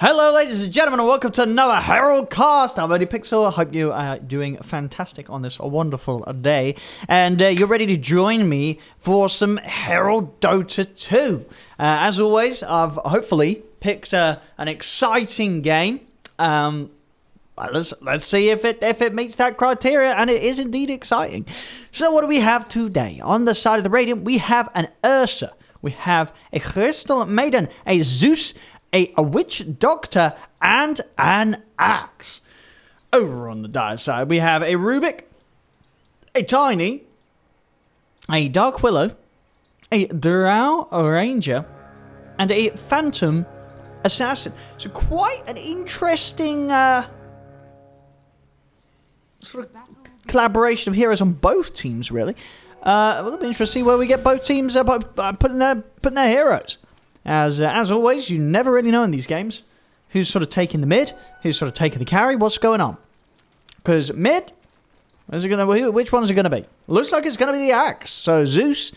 Hello ladies and gentlemen and welcome to another Herald cast. I'm ODPIXEL. I hope you are doing fantastic on this wonderful day. And you're ready to join me for some Herald Dota 2. As always, I've hopefully picked an exciting game. Let's see if it meets that criteria, and it is indeed exciting. So what do we have today? On the side of the Radiant, we have an Ursa. We have a Crystal Maiden, a Zeus, a Witch Doctor, and an Axe. Over on the dire side, we have a Rubik, a Tiny, a Dark Willow, a Drow Ranger, and a Phantom Assassin. So quite an interesting sort of collaboration of heroes on both teams, really. It'll be interesting to see where we get both teams putting their heroes. As always, you never really know in these games who's sort of taking the mid, who's sort of taking the carry, what's going on. Because mid, which one's it going to be? Looks like it's going to be the Axe. So Zeus,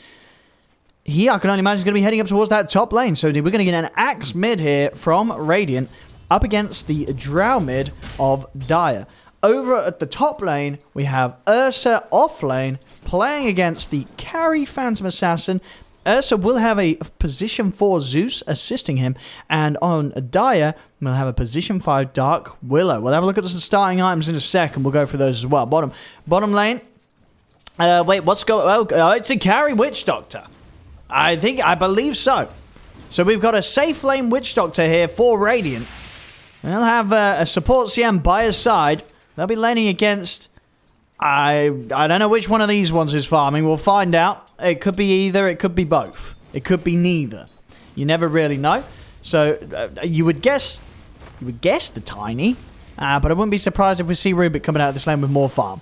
I can only imagine, is going to be heading up towards that top lane. So we're going to get an Axe mid here from Radiant up against the Drow mid of Dire. Over at the top lane, we have Ursa off lane playing against the carry Phantom Assassin. Ursa will have a position 4 Zeus assisting him, and on Dire, we'll have a position 5 Dark Willow. We'll have a look at the starting items in a second. We'll go through those as well. Bottom lane. Wait, what's going? Oh, it's a carry Witch Doctor. I believe so. So we've got a safe lane Witch Doctor here for Radiant. They'll have a support CM by his side. They'll be laning against. I don't know which one of these ones is farming. We'll find out. It could be either. It could be both. It could be neither. You never really know. So you would guess the Tiny, but I wouldn't be surprised if we see Rubik coming out of this lane with more farm.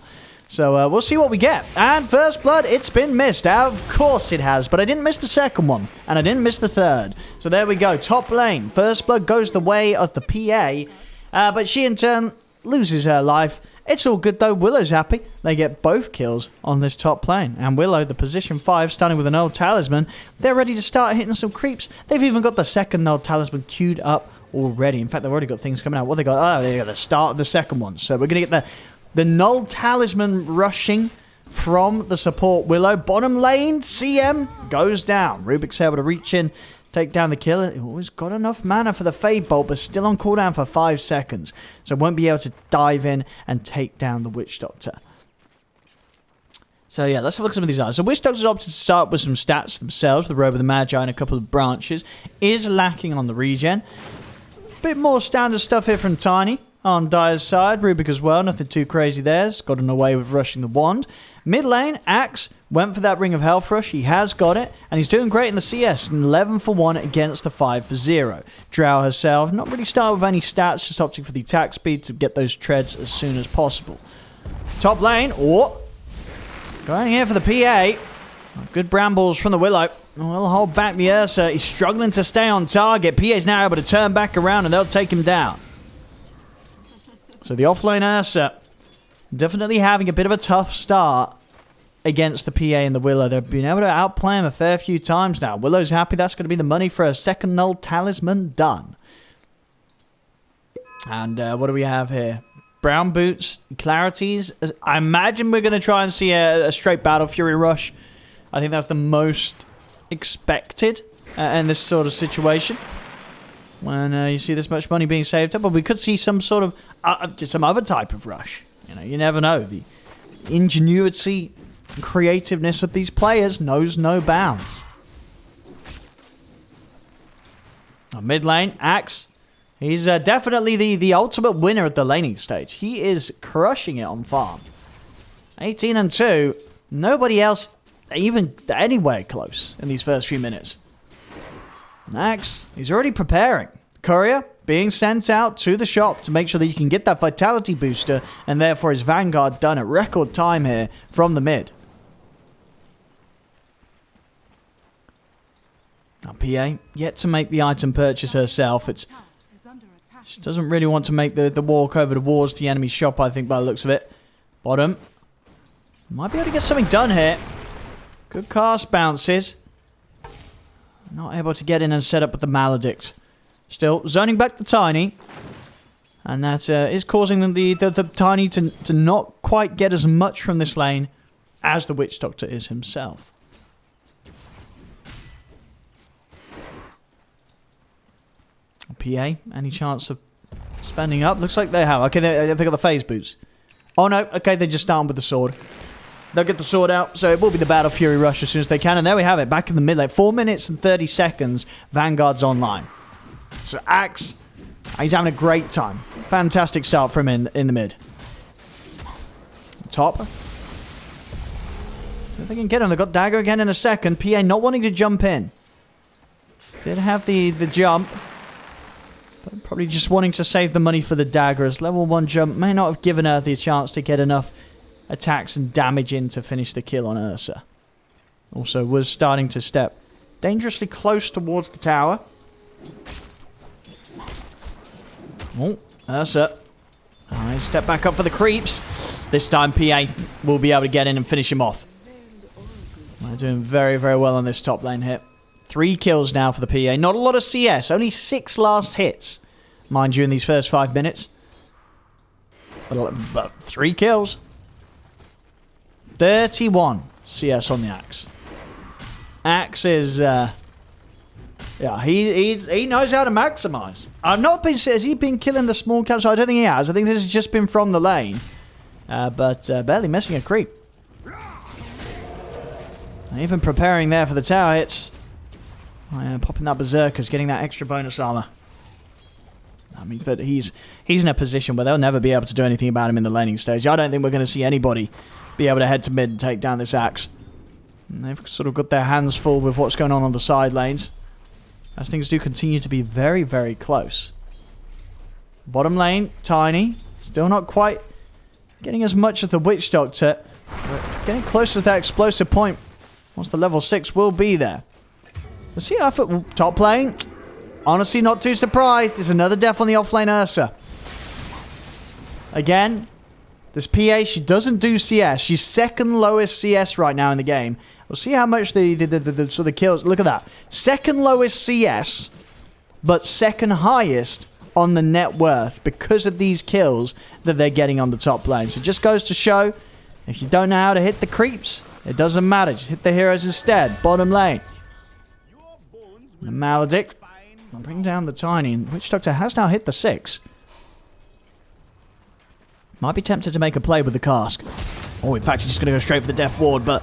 So we'll see what we get. And first blood, it's been missed. Of course it has, but I didn't miss the second one, and I didn't miss the third. So there we go. Top lane. First blood goes the way of the PA, but she in turn loses her life. It's all good though. Willow's happy. They get both kills on this top lane. And Willow, the position 5, starting with an old talisman. They're ready to start hitting some creeps. They've even got the second old talisman queued up already. In fact, they've already got things coming out. What they got? Oh, they got the start of the second one. So we're going to get the null talisman rushing from the support Willow. Bottom lane, CM goes down. Rubik's able to reach in, take down the kill. He's got enough mana for the Fade Bolt, but still on cooldown for 5 seconds. So won't be able to dive in and take down the Witch Doctor. So yeah, let's have a look at some of these items. So Witch Doctor's opted to start with some stats themselves, the Robe of the Magi and a couple of branches. Is lacking on the regen. Bit more standard stuff here from Tiny. On Dire's side, Rubik as well, nothing too crazy there. He's gotten away with rushing the wand. Mid lane, Axe went for that Ring of Health rush. He has got it, and he's doing great in the CS. 11 for 1 against the 5 for 0. Drow herself, not really started with any stats, just opting for the attack speed to get those treads as soon as possible. Top lane, going here for the PA. Good brambles from the Willow. We'll hold back the Ursa. He's struggling to stay on target. PA's now able to turn back around, and they'll take him down. So the offlane Ursa definitely having a bit of a tough start against the PA and the Willow. They've been able to outplay him a fair few times now. Willow's happy. That's going to be the money for a second null talisman done. And what do we have here? Brown boots, clarities. I imagine we're going to try and see a straight Battle Fury rush. I think that's the most expected in this sort of situation. When you see this much money being saved up, but we could see some sort of some other type of rush. You know, you never know. The ingenuity, creativeness of these players knows no bounds. Mid lane, Axe. He's definitely the ultimate winner at the laning stage. He is crushing it on farm. 18 and 2. Nobody else even anywhere close in these first few minutes. Axe, he's already preparing. Courier being sent out to the shop to make sure that he can get that vitality booster, and therefore his Vanguard done at record time here from the mid. Now PA yet to make the item purchase herself. She doesn't really want to make the walk over towards the enemy shop, I think, by the looks of it. Bottom. Might be able to get something done here. Good cast bounces. Not able to get in and set up with the Maledict. Still zoning back the Tiny. And that is causing the Tiny to not quite get as much from this lane as the Witch Doctor is himself. PA, any chance of spending up? Looks like they have. Okay, they got the phase boots. Oh no, okay, they just start with the sword. They'll get the sword out, so it will be the Battle Fury Rush as soon as they can. And there we have it, back in the mid lane. 4 minutes and 30 seconds, Vanguard's online. So Axe, he's having a great time. Fantastic start from him in the mid. Top. If they can get him, they've got Dagger again in a second. PA not wanting to jump in. Did have the jump. But probably just wanting to save the money for the Dagger, as level 1 jump may not have given Earthy a chance to get enough attacks and damage in to finish the kill on Ursa. Also was starting to step dangerously close towards the tower. Oh, Ursa. Step back up for the creeps. This time PA will be able to get in and finish him off. They're doing very, very well on this top lane hit. 3 kills now for the PA. Not a lot of CS. Only 6 last hits. Mind you, in these first 5 minutes. But 3 kills. 31 CS on the Axe. Axe is... yeah, he knows how to maximize. I've not been... Has he been killing the small caps? I don't think he has. I think this has just been from the lane. But barely missing a creep. Even preparing there for the tower hits. Popping that Berserkers, getting that extra bonus armor. That means that he's in a position where they'll never be able to do anything about him in the laning stage. I don't think we're going to see anybody be able to head to mid and take down this Axe. And they've sort of got their hands full with what's going on the side lanes. As things do continue to be very, very close. Bottom lane, Tiny. Still not quite getting as much as the Witch Doctor. But getting close to that explosive point. Once the level 6 will be there. Let's see how top lane. Honestly, not too surprised. There's another death on the offlane Ursa. Again, this PA, she doesn't do CS. She's second lowest CS right now in the game. We'll see how much the sort of kills. Look at that. Second lowest CS, but second highest on the net worth because of these kills that they're getting on the top lane. So it just goes to show, if you don't know how to hit the creeps, it doesn't matter. Just hit the heroes instead. Bottom lane. The Maledict. I'll bring down the Tiny. Witch Doctor has now hit the 6. Might be tempted to make a play with the cask. Oh, in fact, he's just going to go straight for the Death Ward, but...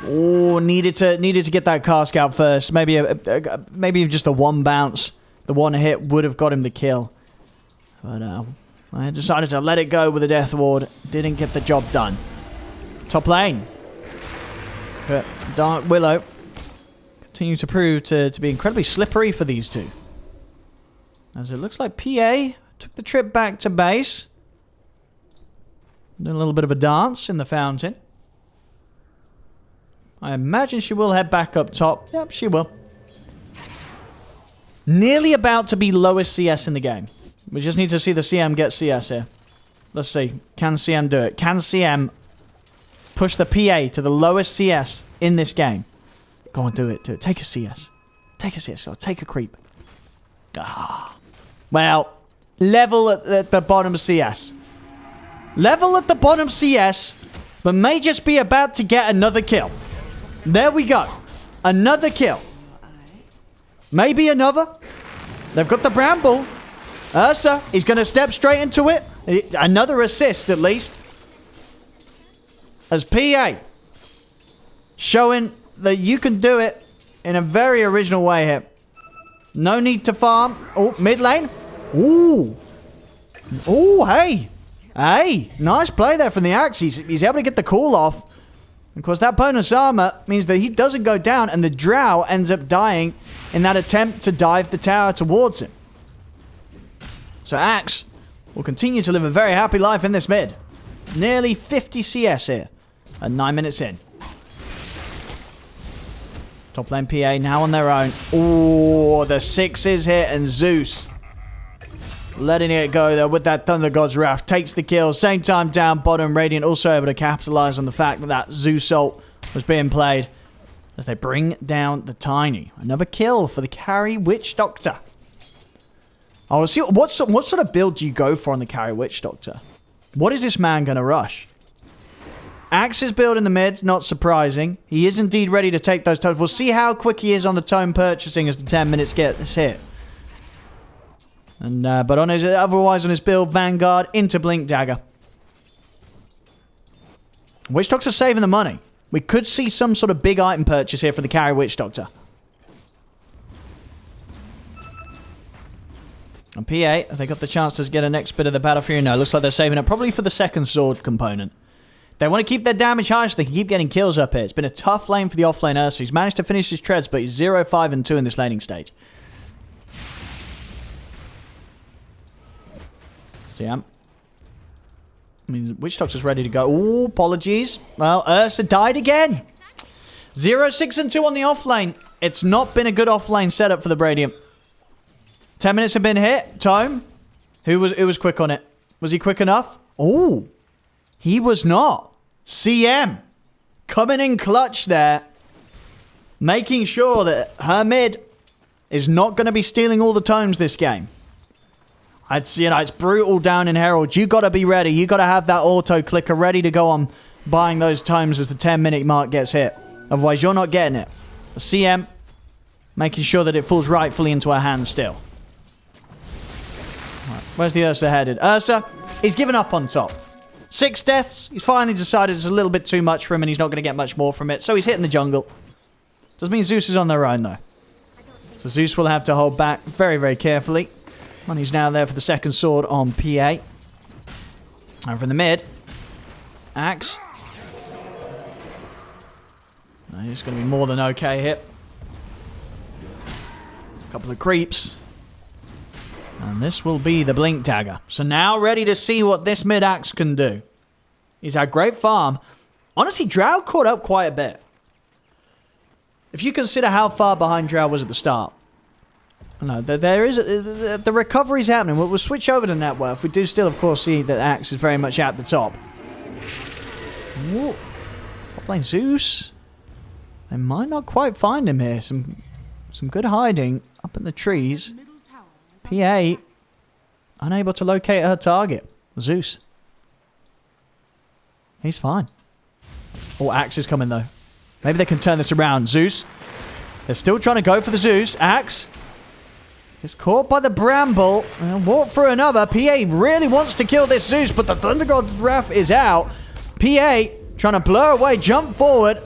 Oh, needed to get that cask out first. Maybe just a 1 bounce. The 1 hit would have got him the kill. But I decided to let it go with the Death Ward. Didn't get the job done. Top lane. Dark Willow. Continue to prove to be incredibly slippery for these two. As it looks like PA took the trip back to base. Doing a little bit of a dance in the fountain. I imagine she will head back up top. Yep, she will. Nearly about to be lowest CS in the game. We just need to see the CM get CS here. Let's see. Can CM do it? Can CM push the PA to the lowest CS in this game? Go on, do it. Do it. Take a CS. Take a CS. Or take a creep. Ah. Well, level at the bottom CS. Level at the bottom CS, but may just be about to get another kill. There we go. Another kill. Maybe another. They've got the Bramble. Ursa is going to step straight into it. Another assist, at least. As PA showing that you can do it in a very original way here. No need to farm. Oh, mid lane. Ooh. Ooh, hey. Hey. Nice play there from the Axe. He's able to get the call off. Of course, that bonus armor means that he doesn't go down and the Drow ends up dying in that attempt to dive the tower towards him. So Axe will continue to live a very happy life in this mid. Nearly 50 CS here at 9 minutes in. Top lane PA now on their own. Oh, the 6 is hit and Zeus letting it go there with that Thunder God's Wrath. Takes the kill. Same time down bottom. Radiant also able to capitalize on the fact that that Zeus ult was being played as they bring down the Tiny. Another kill for the carry Witch Doctor. Oh, see, what sort of build do you go for on the carry Witch Doctor? What is this man going to rush? Axe's build in the mid, not surprising. He is indeed ready to take those tomes. We'll see how quick he is on the tome purchasing as the 10 minutes gets hit. And but on his otherwise on his build, Vanguard into Blink Dagger. Witch Doctor's saving the money. We could see some sort of big item purchase here for the carry Witch Doctor. On PA, they got the chance to get a next bit of the battlefield. No, looks like they're saving it probably for the second sword component. They want to keep their damage high so they can keep getting kills up here. It's been a tough lane for the offlane Ursa. He's managed to finish his treads, but he's 0, 5, and 2 in this laning stage. See, I mean, Witch Doctor's ready to go. Oh, apologies. Well, Ursa died again. 0, 6, and 2 on the offlane. It's not been a good offlane setup for the Bradium. 10 minutes have been hit. Tome. Who was quick on it? Was he quick enough? Oh, he was not. CM coming in clutch there, making sure that her mid is not going to be stealing all the tomes this game. It's brutal down in Herald. You got to be ready. You got to have that auto clicker ready to go on buying those tomes as the 10-minute mark gets hit. Otherwise, you're not getting it. The CM making sure that it falls rightfully into her hands still. Right, where's the Ursa headed? Ursa, he's given up on top. 6 deaths. He's finally decided it's a little bit too much for him and he's not going to get much more from it. So he's hitting the jungle. Doesn't mean Zeus is on their own, though. So Zeus will have to hold back very, very carefully. Money's now there for the second sword on PA. Over in the mid. Axe. It's going to be more than okay hit. A couple of creeps. And this will be the Blink Dagger. So now ready to see what this mid-axe can do. He's had great farm. Honestly, Drow caught up quite a bit. If you consider how far behind Drow was at the start. No, there is the recovery's happening. We'll switch over to net worth. We do still, of course, see that Axe is very much at the top. Ooh. Top lane Zeus. They might not quite find him here. Some good hiding up in the trees. PA, unable to locate her target. Zeus. He's fine. Oh, Axe is coming, though. Maybe they can turn this around. Zeus. They're still trying to go for the Zeus. Axe. Gets caught by the bramble. And walk through another. PA really wants to kill this Zeus, but the Thunder God's Wrath is out. PA trying to blur away, jump forward.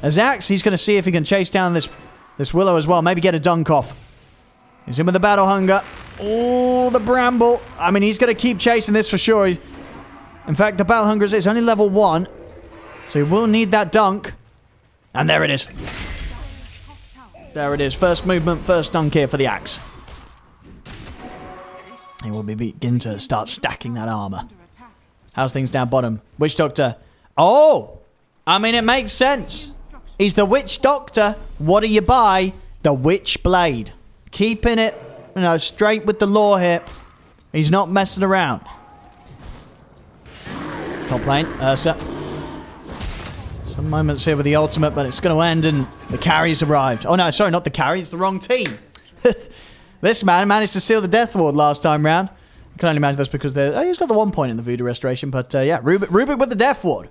As Axe, he's going to see if he can chase down this Willow as well. Maybe get a dunk off. He's in with the Battle Hunger. Oh, the Bramble. I mean, he's going to keep chasing this for sure. In fact, the Battle Hunger is only level 1. So he will need that dunk. And there it is. There it is. First movement, first dunk here for the Axe. He will begin to start stacking that armor. How's things down bottom? Witch Doctor. Oh! I mean, it makes sense. He's the Witch Doctor. What do you buy? The Witch Blade. Keeping it, straight with the lore here. He's not messing around. Top lane, Ursa. Some moments here with the ultimate, but it's going to end and the carry's arrived. Oh no, sorry, not the carry, it's the wrong team. This man managed to steal the Death Ward last time round. I can only imagine that's because he's got the 1 point in the Voodoo Restoration, but yeah, Rubik with the Death Ward.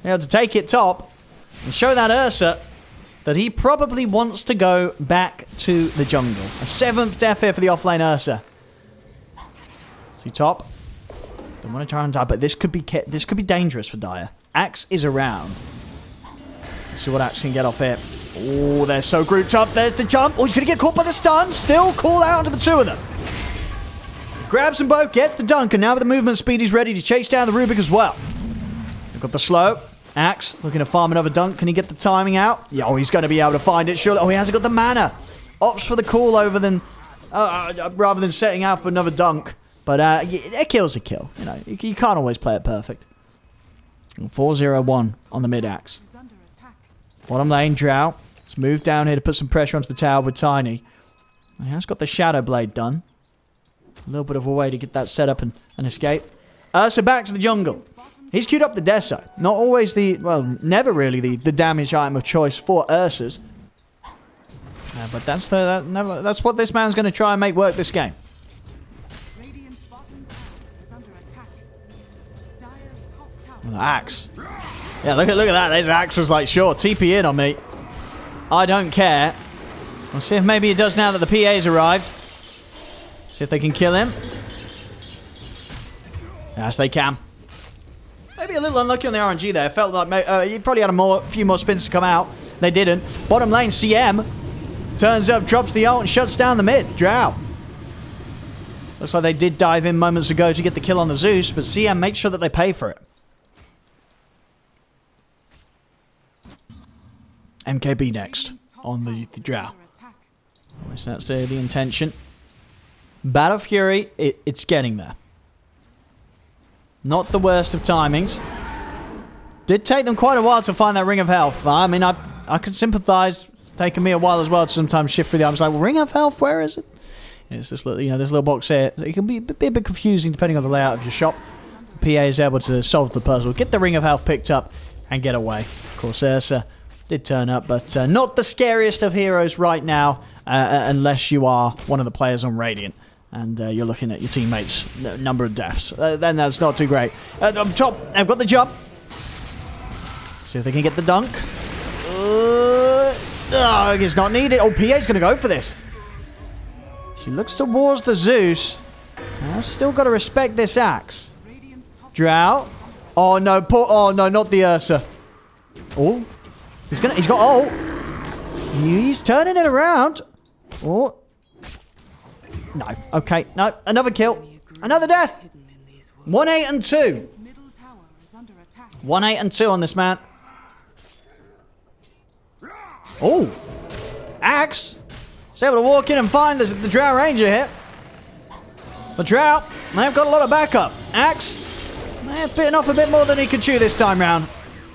Able to take it top and show that Ursa that he probably wants to go back to the jungle. A 7th death here for the offlane Ursa. See top. Don't want to try and die, but this could be dangerous for Dire. Axe is around. Let's see what Axe can get off here. Oh, they're so grouped up. There's the jump. Oh, he's going to get caught by the stun. Still call out to the 2 of them. Grabs them both, gets the dunk, and now with the movement speed, he's ready to chase down the Rubik as well. They've got the slow. Axe looking to farm another dunk. Can he get the timing out? Yeah, oh, he's going to be able to find it. Surely. Oh, he hasn't got the mana. Opts for the call rather than setting up another dunk. But a kill's a kill. You can't always play it perfect. 4-0-1 on the mid Axe. Bottom lane, Drow. Let's move down here to put some pressure onto the tower with Tiny. He has got the Shadow Blade done. A little bit of a way to get that set up and escape. So back to the jungle. He's queued up the Deso. Not always never really the damage item of choice for Ursa's. But that's that's what this man's going to try and make work this game. Axe. Yeah, look at that. This Axe was like, sure, TP in on me. I don't care. We'll see if maybe he does now that the PA's arrived. See if they can kill him. Yes, they can. Maybe a little unlucky on the RNG there. Felt like he probably had a few more spins to come out. They didn't. Bottom lane, CM turns up, drops the ult, and shuts down the mid. Drow. Looks like they did dive in moments ago to get the kill on the Zeus, but CM makes sure that they pay for it. MKB next on the Drow. At least that's the intention. Battle Fury, it's getting there. Not the worst of timings. Did take them quite a while to find that Ring of Health. I mean, I could sympathize. It's taken me a while as well to sometimes shift through the arms. Like, well, Ring of Health, where is it? And it's this little, this little box here. It can be a bit confusing depending on the layout of your shop. PA is able to solve the puzzle, get the Ring of Health picked up, and get away. Of course, Ursa did turn up, but not the scariest of heroes right now, unless you are one of the players on Radiant. And you're looking at your teammates' number of deaths. Then that's not too great. Up top, I've got the jump. See if they can get the dunk. Oh, it's not needed. Oh, PA's going to go for this. She looks towards the Zeus. I've still got to respect this Axe. Drow. Oh, no. Oh, no, not the Ursa. Oh. He's got ult. He's turning it around. Oh. No. Okay. No. Another kill. Another death. 1-8 and 2. 1-8 and 2 on this man. Oh. Axe. He's able to walk in and find the Drow Ranger here. But Drow, they've got a lot of backup. Axe, they're bitten off a bit more than he could chew this time round.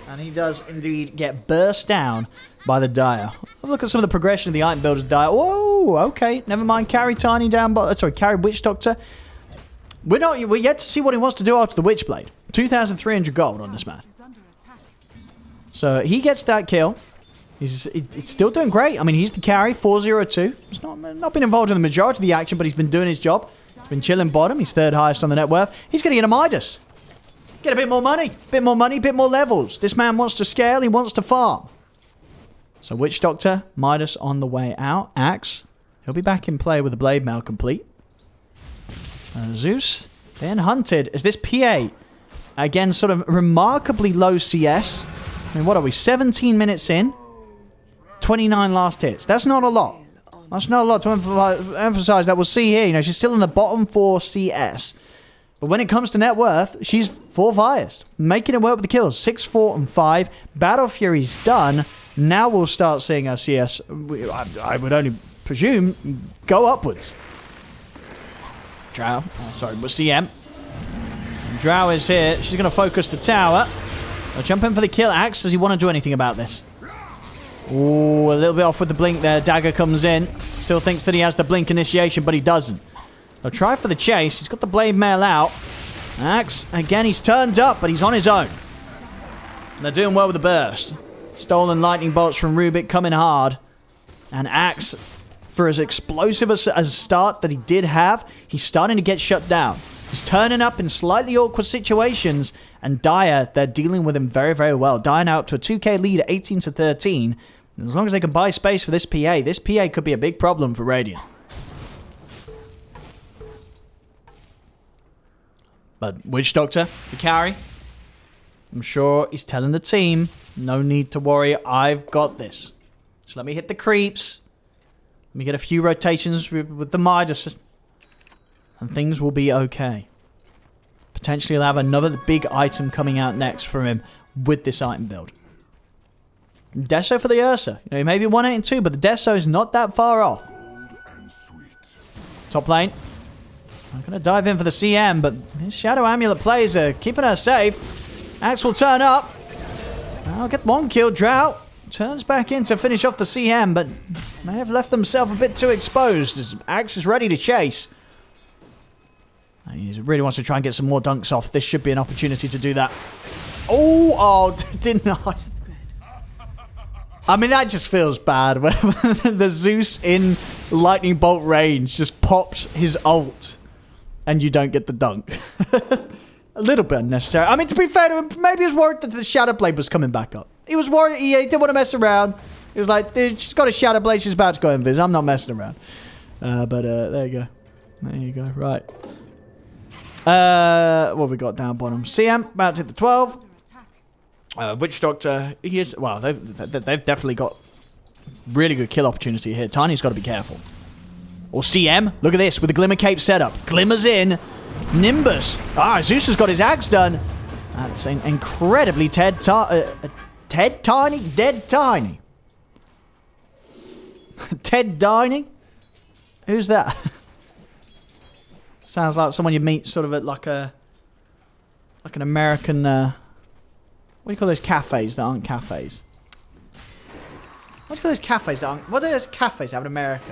And he does indeed get burst down by the Dire. Look at some of the progression of the item builders Dire. Whoa, okay, never mind. Carry Tiny down, carry Witch Doctor. We're yet to see what he wants to do after the Witchblade. 2,300 gold on this man. So he gets that kill. He's still doing great. I mean, he's the carry, 402. He's not been involved in the majority of the action, but he's been doing his job. He's been chilling bottom. He's third highest on the net worth. He's going to get a Midas. Get a bit more money. Bit more money, bit more levels. This man wants to scale. He wants to farm. So Witch Doctor, Midas on the way out. Axe, he'll be back in play with the Blade Mail complete. Zeus, then hunted. Is this PA? Again, sort of remarkably low CS. I mean, what are we? 17 minutes in. 29 last hits. That's not a lot. That's not a lot to emphasize that. We'll see here. She's still in the bottom 4 CS. But when it comes to net worth, she's 4th highest. Making it work with the kills. 6, 4, and 5. Battle Fury's done. Now we'll start seeing her CS, I would only presume, go upwards. Drow. Oh, sorry, but CM. Drow is here. She's going to focus the tower. I'll jump in for the kill. Axe, does he want to do anything about this? Ooh, a little bit off with the blink there. Dagger comes in. Still thinks that he has the blink initiation, but he doesn't. They'll try for the chase. He's got the blade mail out. Axe, again, he's turned up, but he's on his own. And they're doing well with the burst. Stolen lightning bolts from Rubik coming hard. And Axe, for as explosive as a start that he did have, he's starting to get shut down. He's turning up in slightly awkward situations, and Dire, they're dealing with him very, very well. Dire now up to a 2k lead at 18 to 13. And as long as they can buy space for this PA could be a big problem for Radiant. But Witch Doctor, the carry, I'm sure he's telling the team, no need to worry, I've got this. So let me hit the creeps. Let me get a few rotations with the Midas. And things will be okay. Potentially he'll have another big item coming out next from him with this item build. Deso for the Ursa. He may be 1-8 and 2, but the Deso is not that far off. Top lane. I'm going to dive in for the CM, but his Shadow Amulet plays are keeping her safe. Axe will turn up. I'll get one kill. Drought turns back in to finish off the CM, but may have left themselves a bit too exposed as Axe is ready to chase. He really wants to try and get some more dunks off. This should be an opportunity to do that. Oh, didn't I? I mean, that just feels bad when the Zeus in lightning bolt range just pops his ult and you don't get the dunk. A little bit unnecessary. I mean, to be fair to him, maybe he was worried that the Shadow Blade was coming back up. He was worried. He didn't want to mess around. He was like, dude, she's got a Shadow Blade. She's about to go invis. I'm not messing around. But there you go. There you go. Right. What have we got down bottom? CM, about to hit the 12. Witch Doctor, he is... Well, they've definitely got really good kill opportunity here. Tiny's got to be careful. Or CM, look at this, with the Glimmer Cape setup. Glimmer's in. Nimbus. Zeus has got his axe done. That's incredibly Dead Tiny? Ted Dining? Who's that? Sounds like someone you meet sort of at like an American, what do you call those cafes that aren't cafes? What do you call those cafes that aren't, what do those cafes have in America?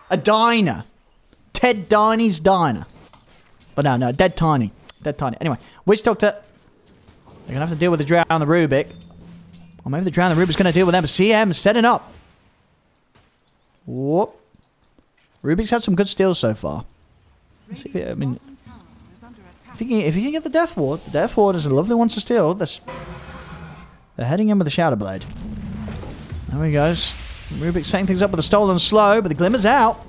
A diner. Ted Diney's Diner. But no, Dead Tiny. Dead Tiny. Anyway, Witch Doctor, they're going to have to deal with the Drow and the Rubik. Or maybe the Drow and the Rubik's going to deal with them. CM setting up. Whoop. Rubik's had some good steals so far. I mean, if you can get the Death Ward is a lovely one to steal. They're heading in with the Shadow Blade. There we go. Rubik setting things up with a Stolen Slow, but the Glimmer's out.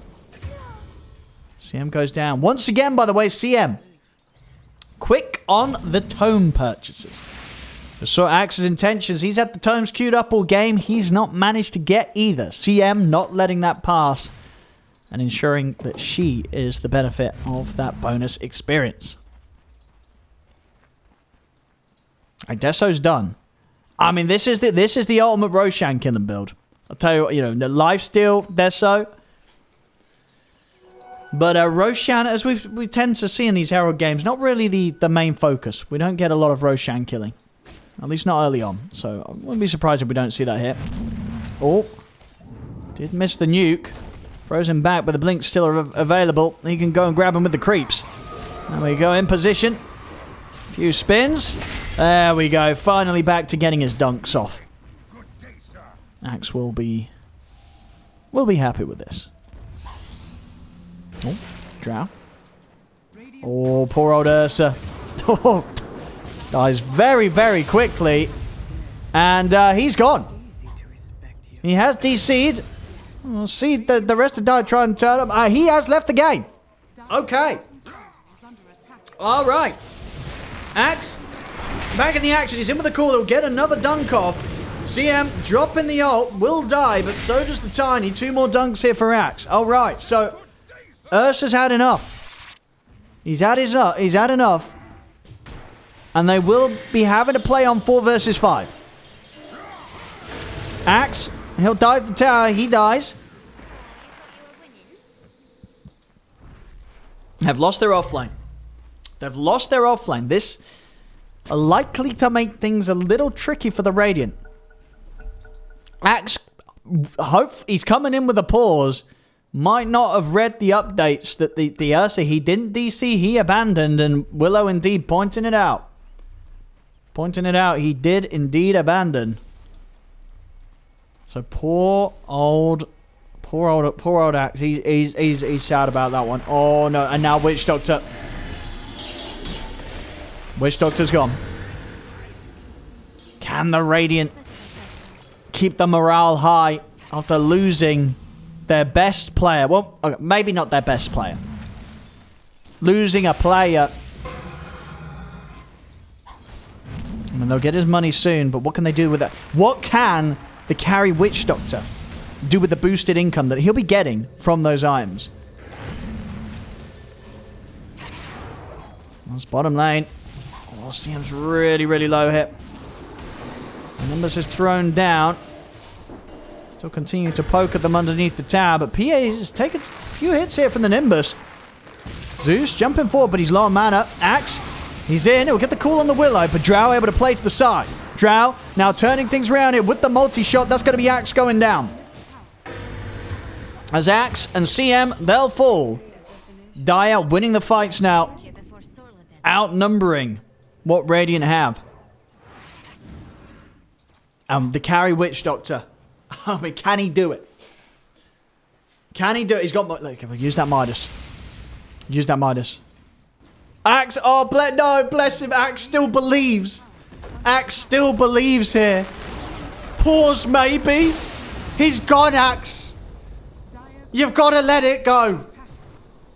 CM goes down. Once again, by the way, CM. Quick on the tome purchases. Just saw Axe's intentions. He's had the tomes queued up all game. He's not managed to get either. CM not letting that pass and ensuring that she is the benefit of that bonus experience. Desso's done. I mean, this is the ultimate Roshan killing build. I'll tell you what, the lifesteal Desso. But Roshan, as we tend to see in these Herald games, not really the main focus. We don't get a lot of Roshan killing. At least not early on. So I wouldn't be surprised if we don't see that here. Oh. Did miss the nuke. Throws him back, but the blink's still available. He can go and grab him with the creeps. There we go, in position. Few spins. There we go. Finally back to getting his dunks off. Axe will be happy with this. Oh, Drow. Oh, poor old Ursa. Oh, dies very, very quickly. And he's gone. He has DC'd. We'll see the rest of die try and turn him. He has left the game. Okay. All right. Axe. Back in the action. He's in with the call. He'll get another dunk off. CM dropping the ult. Will die, but so does the Tiny. 2 more dunks here for Axe. All right. So Ursa's had enough. He's had enough. And they will be having to play on 4 versus 5. Axe. He'll dive the tower. He dies. Have lost their offlane. They've lost their offlane. This are likely to make things a little tricky for the Radiant. Axe, he's coming in with a pause. Might not have read the updates that the Ursa he didn't DC, he abandoned, and Willow indeed pointing it out. He did indeed abandon. So poor old Axe. He's sad about that one. Oh no! And now Witch Doctor. Witch Doctor's gone. Can the Radiant keep the morale high after losing their best player? Well, okay, maybe not their best player. Losing a player. I mean, they'll get his money soon, but what can they do with that? What can the carry Witch Doctor do with the boosted income that he'll be getting from those items? That's bottom lane. Oh, CM's really, really low hit. Nimbus is thrown down. Still continuing to poke at them underneath the tower, but PA is taking a few hits here from the Nimbus. Zeus jumping forward, but he's low on mana. Axe, he's in. He'll get the call on the Willow, but Drow able to play to the side. Drow now turning things around here with the multi-shot. That's going to be Axe going down. As Axe and CM, they'll fall. Dire winning the fights now. Outnumbering what Radiant have. The carry Witch Doctor. I mean, can he do it? Can he do it? He's got... Look, use that Midas. Use that Midas. Axe, oh, no, bless him. Axe still believes. Axe still believes here. Pause, maybe. He's gone, Axe. You've got to let it go.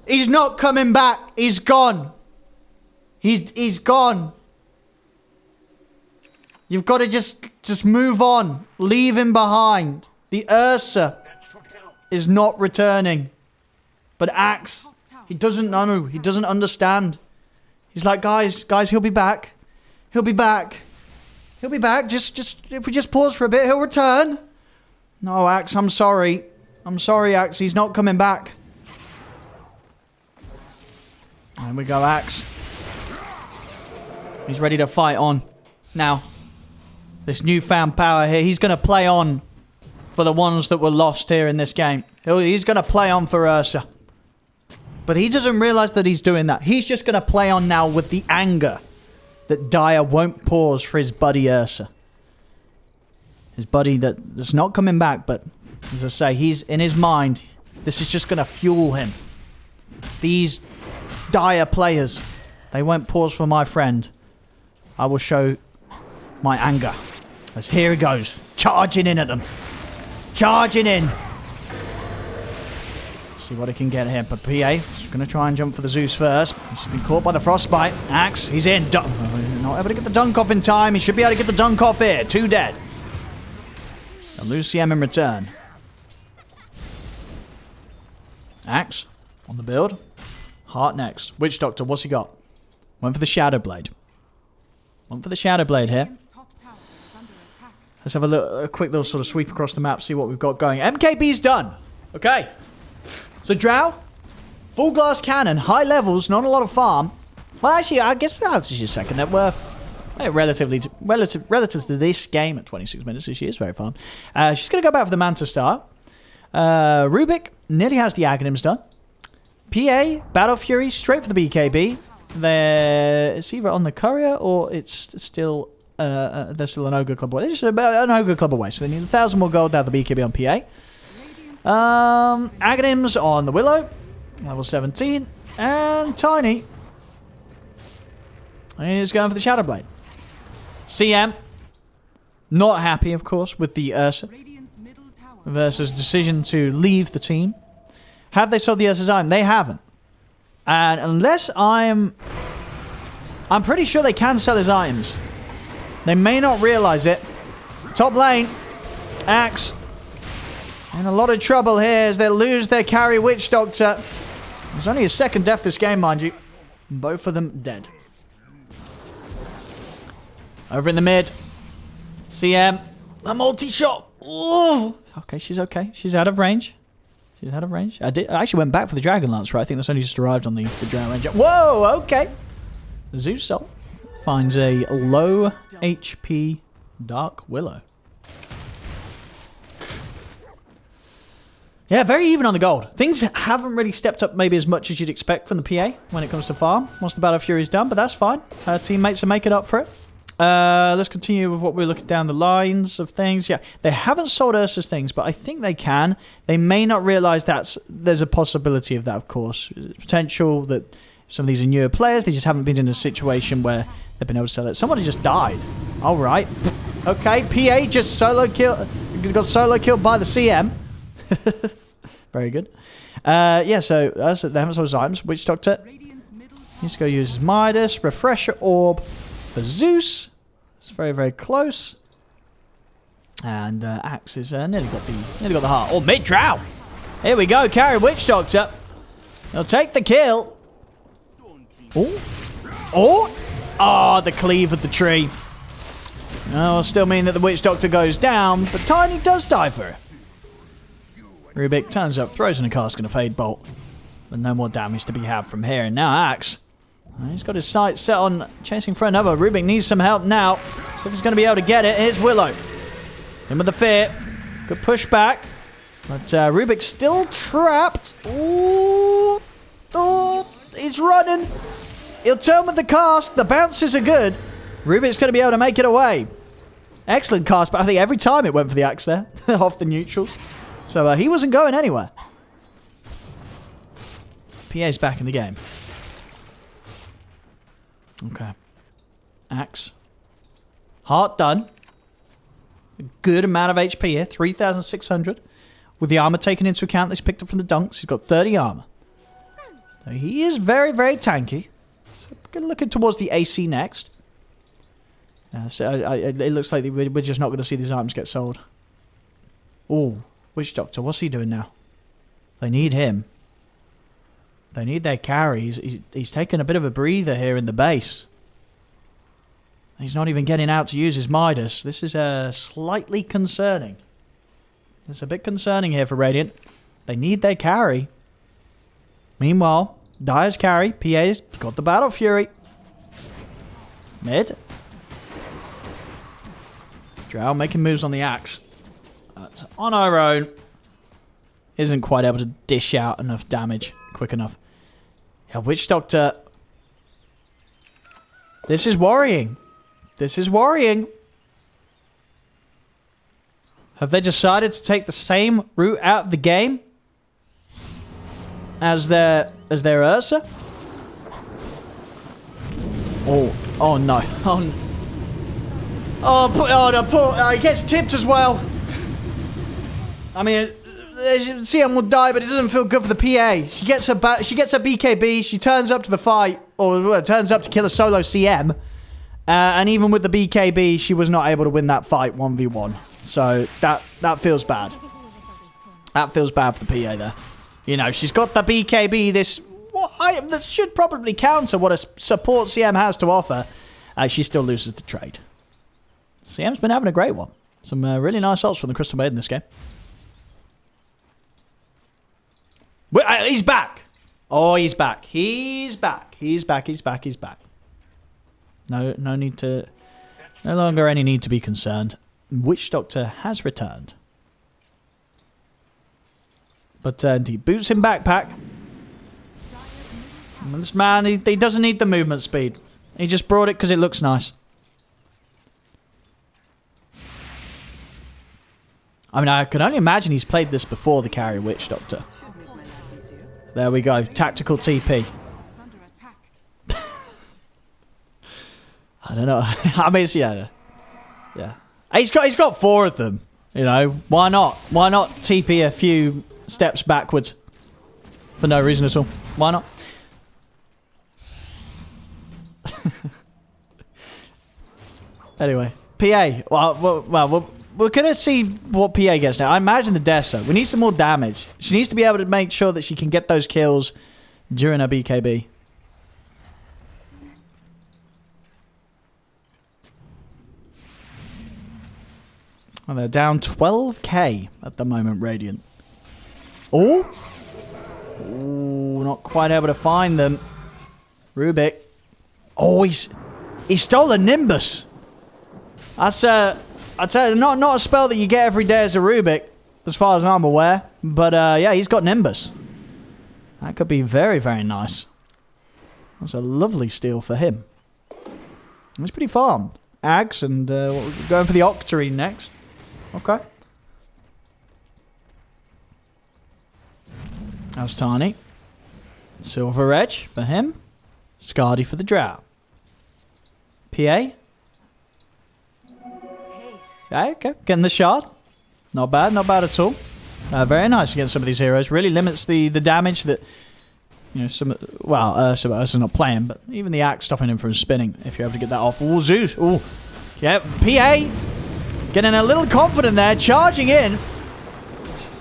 He's not coming back. He's gone. He's gone. You've got to just move on. Leave him behind. The Ursa is not returning. But Axe, he doesn't know. He doesn't understand. He's like, guys, he'll be back. He'll be back. He'll be back. If we just pause for a bit, he'll return. No, Axe, I'm sorry. I'm sorry, Axe. He's not coming back. There we go, Axe. He's ready to fight on. Now, this newfound power here, he's going to play on for the ones that were lost here in this game. He's going to play on for Ursa. But he doesn't realize that he's doing that. He's just going to play on now with the anger that Dire won't pause for his buddy Ursa. His buddy that's not coming back, but as I say, he's in his mind. This is just going to fuel him. These Dire players, they won't pause for my friend. I will show my anger. As here he goes, charging in at them. Charging in. See what he can get here. But PA is going to try and jump for the Zeus first. He's been caught by the frostbite. Axe, he's in. Not able to get the dunk off in time. He should be able to get the dunk off here. 2 dead. And lose CM in return. Axe on the build. Heart next. Witch Doctor, what's he got? Went for the Shadow Blade. Went for the Shadow Blade here. Let's have a quick little sort of sweep across the map, see what we've got going. MKB's done. Okay. So Drow, full glass cannon, high levels, not a lot of farm. Well, actually, I guess she's your second net worth. Relative to this game at 26 minutes, she is very fun. She's going to go back for the Manta Star. Rubik nearly has the Aghanims done. PA, Battle Fury, straight for the BKB. It's either on the Courier or it's still... there's still an Ogre Club away. There's just an Ogre Club away, so they need 1,000 more gold to have the BKB on PA. Aghanims on the Willow, level 17, and Tiny is going for the Shadow Blade. CM, not happy, of course, with the Ursa versus decision to leave the team. Have they sold the Ursa's item? They haven't. And unless I'm pretty sure they can sell his items. They may not realize it. Top lane, Axe. In a lot of trouble here as they lose their carry Witch Doctor. There's only a second death this game, mind you. Both of them dead. Over in the mid. CM. A multi-shot. Ooh. Okay, she's okay. She's out of range. She's out of range. I actually went back for the Dragon Lance, right? I think that's only just arrived on the Dragon range. Whoa, okay. Zeus Soul finds a low HP Dark Willow. Yeah, very even on the gold. Things haven't really stepped up maybe as much as you'd expect from the PA when it comes to farm. Once the Battle Fury's done, but that's fine. Her teammates are making up for it. Let's continue with what we're looking down the lines of things. Yeah, they haven't sold Ursa's things, but I think they can. They may not realize there's a possibility of that, of course. Potential that some of these are newer players. They just haven't been in a situation where they've been able to sell it. Somebody just died. All right. Okay, PA just got solo killed by the CM. Very good. Yeah, so they haven't sold his items. Witch Doctor needs to go use his Midas. Refresher Orb for Zeus. It's very, very close. And Axe is nearly got the heart. Oh, mid-drow. Here we go. Carry Witch Doctor. He'll take the kill. Oh. Oh. Oh, the cleave of the tree. Oh, still mean that the Witch Doctor goes down, but Tiny does die for it. Rubik turns up, throws in a cask and a Fade Bolt. But no more damage to be had from here. And now Axe. He's got his sights set on chasing for another. Rubik needs some help now. So if he's going to be able to get it, here's Willow. In with the fear. Good push back. But Rubik's still trapped. Ooh. Oh, he's running. He'll turn with the cast. The bounces are good. Rubik's going to be able to make it away. Excellent cast, but I think every time it went for the axe there, off the neutrals. So he wasn't going anywhere. PA's back in the game. Okay. Axe. Heart done. A good amount of HP here, 3,600. With the armor taken into account, this picked up from the dunks. He's got 30 armor. So he is very, very tanky. So we're looking towards the AC next. So it looks like we're just not going to see these items get sold. Oh, Witch Doctor, what's he doing now? They need him. They need their carry. He's taking a bit of a breather here in the base. He's not even getting out to use his Midas. This is slightly concerning. It's a bit concerning here for Radiant. They need their carry. Meanwhile, Dire's carry. PA's got the Battle Fury. Mid. Drow making moves on the axe. On our own. Isn't quite able to dish out enough damage quick enough. Yeah, Witch Doctor. This is worrying. This is worrying. Have they decided to take the same route out of the game as their Ursa? Oh no. Oh no, poor, he gets tipped as well. I mean, CM will die, but it doesn't feel good for the PA. She gets her BKB, she turns up to the fight, or turns up to kill a solo CM. And even with the BKB, she was not able to win that fight 1v1. So that feels bad. That feels bad for the PA there. You know, she's got the BKB, this item that should probably counter what a support CM has to offer. She still loses the trade. CM's been having a great one. Some really nice ults from the Crystal Maiden in this game. He's back. Oh, he's back. He's back. He's back. He's back. He's back. No need to... No longer any need to be concerned. Witch Doctor has returned. But he boots in backpack. And this man, he doesn't need the movement speed. He just brought it because it looks nice. I mean, I can only imagine he's played this before the carry Witch Doctor. There we go. Tactical TP. I don't know. I mean, yeah. He's got 4 of them. You know, why not? Why not TP a few steps backwards for no reason at all? Why not? Anyway, PA. Well, we're gonna see what PA gets now. I imagine the Dessa. We need some more damage. She needs to be able to make sure that she can get those kills during her BKB. Well, they're down 12k at the moment, Radiant. Oh, not quite able to find them. Rubik. Oh, he stole a Nimbus. That's I tell you, not a spell that you get every day as a Rubik, as far as I'm aware. But yeah, he's got Nimbus. That could be very, very nice. That's a lovely steal for him. He's pretty farmed. Axe and we're going for the Octarine next. Okay. How's Tiny? Silver Edge for him. Scardy for the Drow. PA? Okay, getting the shard. Not bad at all. Very nice against some of these heroes. Really limits the damage that, you know, some of us are not playing, but even the axe stopping him from spinning, if you're able to get that off. Ooh, Zeus. Ooh. Yeah, PA getting a little confident there, charging in.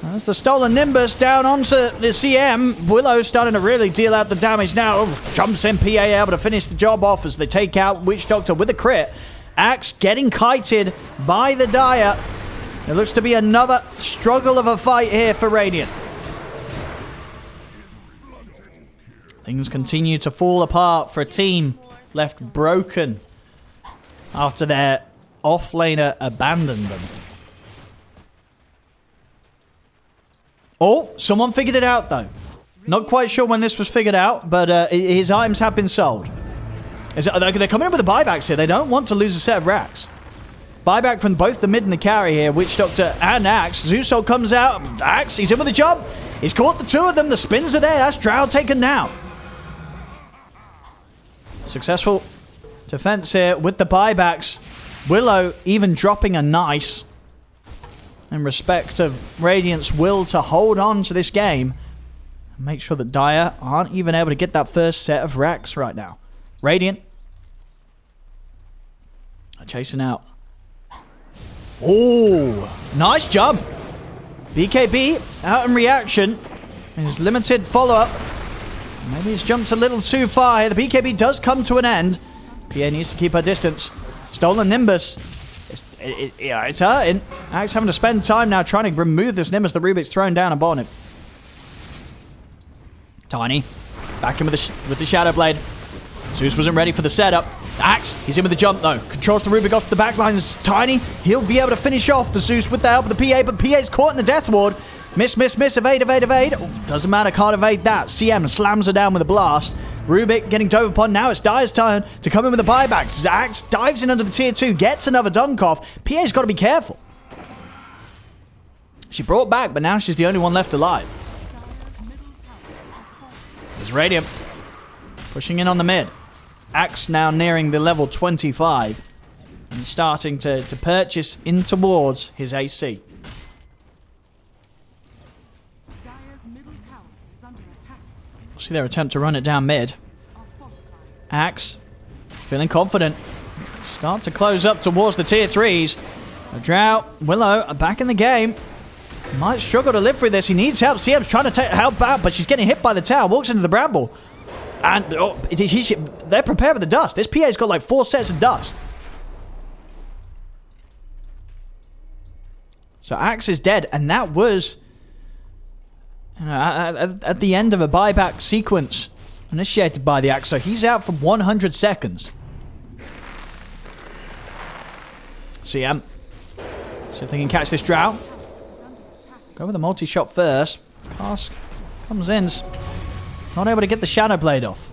That's the stolen Nimbus down onto the CM. Willow starting to really deal out the damage now. Oh, jumps in, PA able to finish the job off as they take out Witch Doctor with a crit. Axe getting kited by the Dire. It looks to be another struggle of a fight here for Radiant. Things continue to fall apart for a team left broken after their offlaner abandoned them. Oh, someone figured it out though. Not quite sure when this was figured out, but his items have been sold. They're coming in with the buybacks here. They don't want to lose a set of racks. Buyback from both the mid and the carry here. Witch Doctor and Axe. Zeus Ult comes out. Axe, he's in with a jump. He's caught the two of them. The spins are there. That's Drow taken down. Successful defense here with the buybacks. Willow even dropping a nice in respect of Radiant's will to hold on to this game. And make sure that Dire aren't even able to get that first set of racks right now. Radiant are chasing out. Oh, nice jump. BKB out in reaction. His limited follow-up. Maybe he's jumped a little too far here. The BKB does come to an end. PA needs to keep her distance. Stolen Nimbus. It's hurting. Axe having to spend time now trying to remove this Nimbus that Rubik's thrown down upon him. Tiny. Back in with the Shadow Blade. Zeus wasn't ready for the setup. Axe, he's in with the jump though. Controls the Rubik off the back lines. Tiny, he'll be able to finish off the Zeus with the help of the PA, but PA's caught in the Death Ward. Miss, miss, miss, evade, evade, evade. Oh, doesn't matter, can't evade that. CM slams her down with a blast. Rubik getting dove upon. Now it's Dire's turn to come in with a buyback. Axe dives in under the tier 2, gets another dunk off. PA's got to be careful. She brought back, but now she's the only one left alive. There's Radiant pushing in on the mid. Axe now nearing the level 25 and starting to purchase in towards his AC. See their attempt to run it down mid. Axe feeling confident. Start to close up towards the tier 3s. A Drow, Willow are back in the game. Might struggle to live through this. He needs help. CM's trying to help out, but she's getting hit by the tower. Walks into the bramble. And they're prepared with the dust. This PA's got like 4 sets of dust. So Axe is dead, and that was at the end of a buyback sequence initiated by the Axe. So he's out for 100 seconds. CM. See if they can catch this Drow. Go with a multi-shot first. Cask comes in. Not able to get the Shadow Blade off.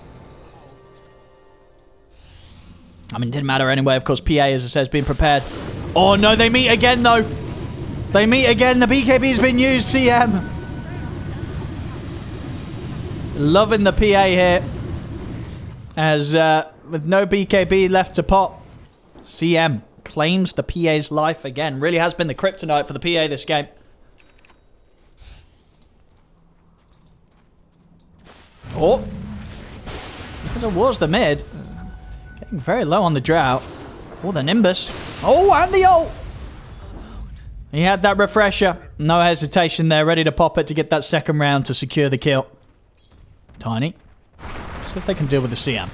I mean, it didn't matter anyway. Of course, PA, as I said, has been prepared. Oh, no, they meet again, though. They meet again. The BKB's been used, CM. Loving the PA here. As with no BKB left to pop, CM claims the PA's life again. Really has been the kryptonite for the PA this game. Oh, because it was the mid. Getting very low on the Drow. Oh, the Nimbus. Oh, and the ult. He had that refresher. No hesitation there. Ready to pop it to get that second round to secure the kill. Tiny. See if they can deal with the CM.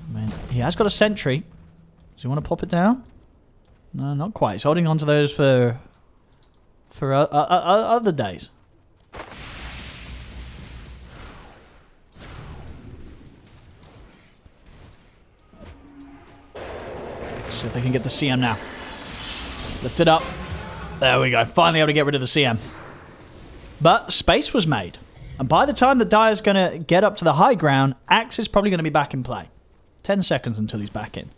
Man, he has got a sentry. Does he want to pop it down? No, not quite. He's holding on to those for other days. See if they can get the CM now. Lift it up. There we go. Finally able to get rid of the CM. But space was made. And by the time that Dire's going to get up to the high ground, Axe is probably going to be back in play. 10 seconds until he's back in.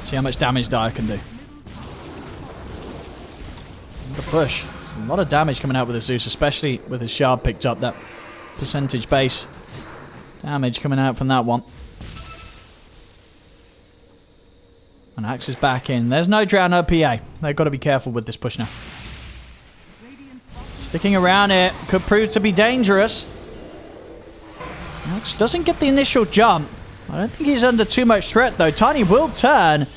See how much damage Dire can do. The push. A lot of damage coming out with the Zeus, especially with his shard picked up. That percentage base damage coming out from that one. And Axe is back in. There's no Drow, no PA. They've got to be careful with this push now. Sticking around here could prove to be dangerous. Axe doesn't get the initial jump. I don't think he's under too much threat though. Tiny will turn.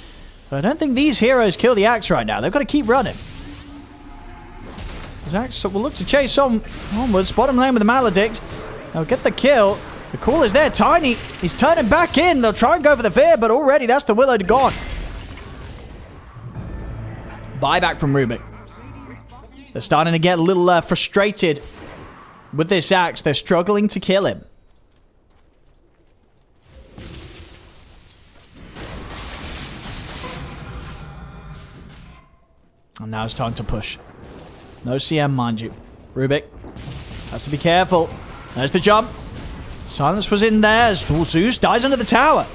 But I don't think these heroes kill the Axe right now. They've got to keep running. Axe will look to chase onwards. Bottom lane with the Maledict. They'll get the kill. The call is there. Tiny, he's turning back in. They'll try and go for the Fear, but already that's the Willow gone. Buyback from Rubik. They're starting to get a little frustrated with this Axe. They're struggling to kill him. And now it's time to push. No CM, mind you. Rubik Has to be careful. There's the jump. Silence was in there as Zeus dies under the tower.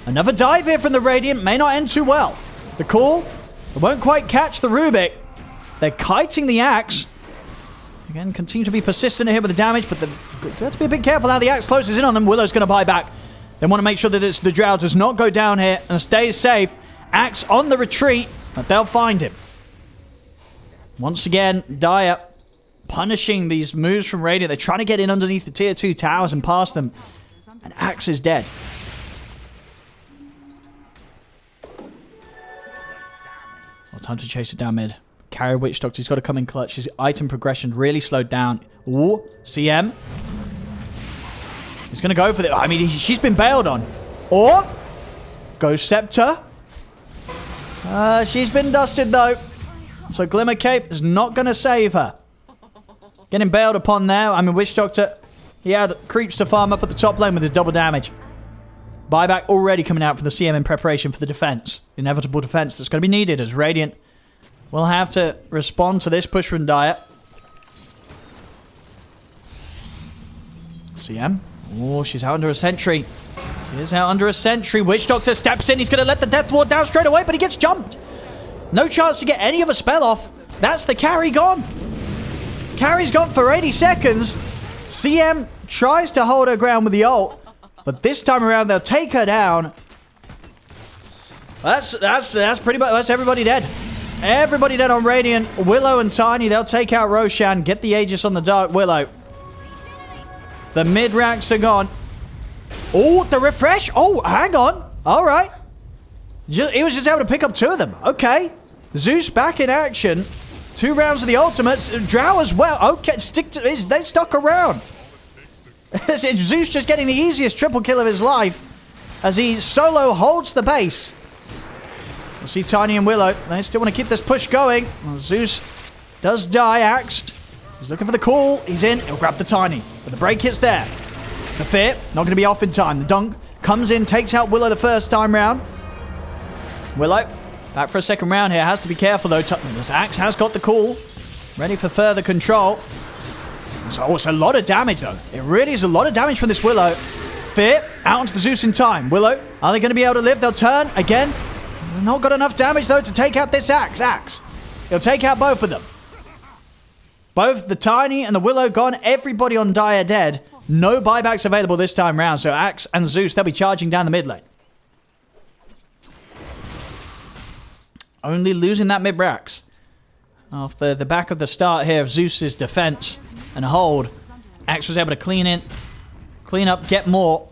Another dive here from the Radiant may not end too well. The call, it won't quite catch the Rubik. They're kiting the Axe. Again, continue to be persistent here with the damage, but they have to be a bit careful how the Axe closes in on them. Willow's going to buy back. They want to make sure that the Drow does not go down here and stays safe. Axe on the retreat, but they'll find him. Once again, Dire punishing these moves from Radiant. They're trying to get in underneath the tier 2 towers and past them. And Axe is dead. Well, time to chase it down mid. Carry Witch Doctor's got to come in clutch. His item progression really slowed down. Ooh, CM. He's going to go for it. I mean, she's been bailed on. Or, Ghost Scepter. She's been dusted, though. So Glimmer Cape is not going to save her. Getting bailed upon there. I mean, Witch Doctor, he had creeps to farm up at the top lane with his double damage. Buyback already coming out for the CM in preparation for the defense. Inevitable defense that's going to be needed as Radiant will have to respond to this push from Dire. CM. Oh, she's out under a sentry. She is out under a sentry. Witch Doctor steps in. He's going to let the Death Ward down straight away, but he gets jumped. No chance to get any of a spell off. That's the carry gone. Carry's gone for 80 seconds. CM tries to hold her ground with the ult, but this time around they'll take her down. That's pretty much, that's everybody dead. Everybody dead on Radiant. Willow and Tiny, they'll take out Roshan, get the Aegis on the Dark Willow. The mid ranks are gone. Oh, the refresh. Oh, hang on. All right. He was just able to pick up 2 of them. Okay. Zeus back in action. 2 rounds of the ultimates. Drow as well. Okay, they stuck around. Zeus just getting the easiest triple kill of his life as he solo holds the base. We'll see Tiny and Willow. They still want to keep this push going. Well, Zeus does die, axed. He's looking for the call. He's in. He'll grab the Tiny. But the break hit's there. The Fear, not going to be off in time. The dunk comes in, takes out Willow the first time round. Willow, back for a second round here. Has to be careful, though. Axe has got the call. Ready for further control. So, it's a lot of damage, though. It really is a lot of damage from this Willow. Fear, out onto the Zeus in time. Willow, are they going to be able to live? They'll turn again. They've not got enough damage, though, to take out this Axe. He'll take out both of them. Both the Tiny and the Willow gone. Everybody on Dire dead. No buybacks available this time round. So Axe and Zeus, they'll be charging down the mid lane. Only losing that mid-Brax. Off the back of the start here of Zeus's defense and hold. Axe was able to clean up, get more.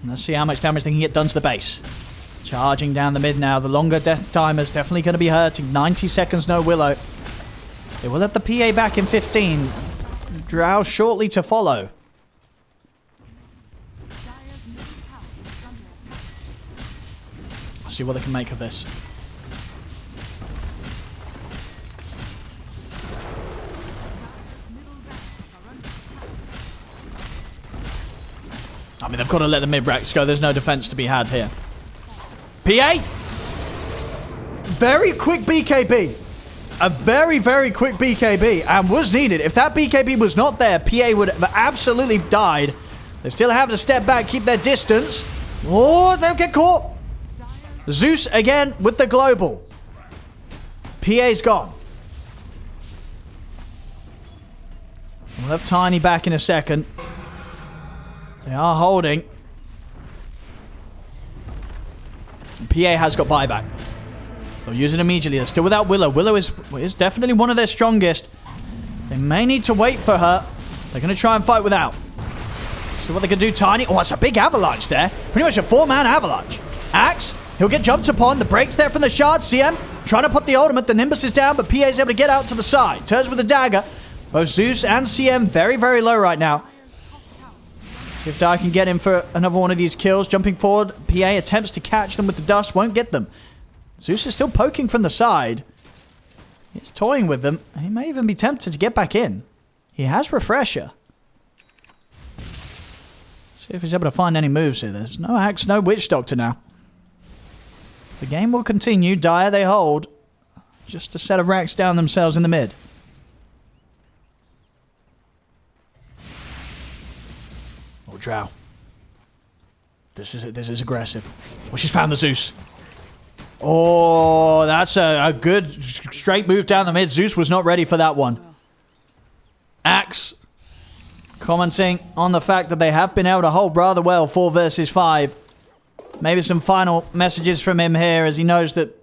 And let's see how much damage they can get done to the base. Charging down the mid now. The longer death time is definitely going to be hurting. 90 seconds, no Willow. They will let the PA back in 15. Drow shortly to follow. Let's see what they can make of this. I mean, they've got to let the mid-racks go. There's no defense to be had here. PA! Very quick BKB. A very, very quick BKB, and was needed. If that BKB was not there, PA would have absolutely died. They still have to step back, keep their distance. Oh, they'll get caught. Zeus again with the global. PA's gone. We'll have Tiny back in a second. They are holding. PA has got buyback. They'll use it immediately. They're still without Willow. Willow is definitely one of their strongest. They may need to wait for her. They're going to try and fight without. See what they can do. Tiny. Oh, it's a big avalanche there. Pretty much a 4-man avalanche. Axe. He'll get jumped upon. The break's there from the shard. CM trying to put the ultimate. The Nimbus is down, but PA is able to get out to the side. Turns with the dagger. Both Zeus and CM very, very low right now. See if Dire can get him for another one of these kills. Jumping forward. PA attempts to catch them with the dust. Won't get them. Zeus is still poking from the side. He's toying with them. He may even be tempted to get back in. He has Refresher. See if he's able to find any moves here. There's no Axe, no Witch Doctor now. The game will continue. Dire they hold. Just a set of racks down themselves in the mid. Drow. This is aggressive. Oh, she's found the Zeus. Oh, that's a good straight move down the mid. Zeus was not ready for that one. Axe commenting on the fact that they have been able to hold rather well 4 versus 5. Maybe some final messages from him here as he knows that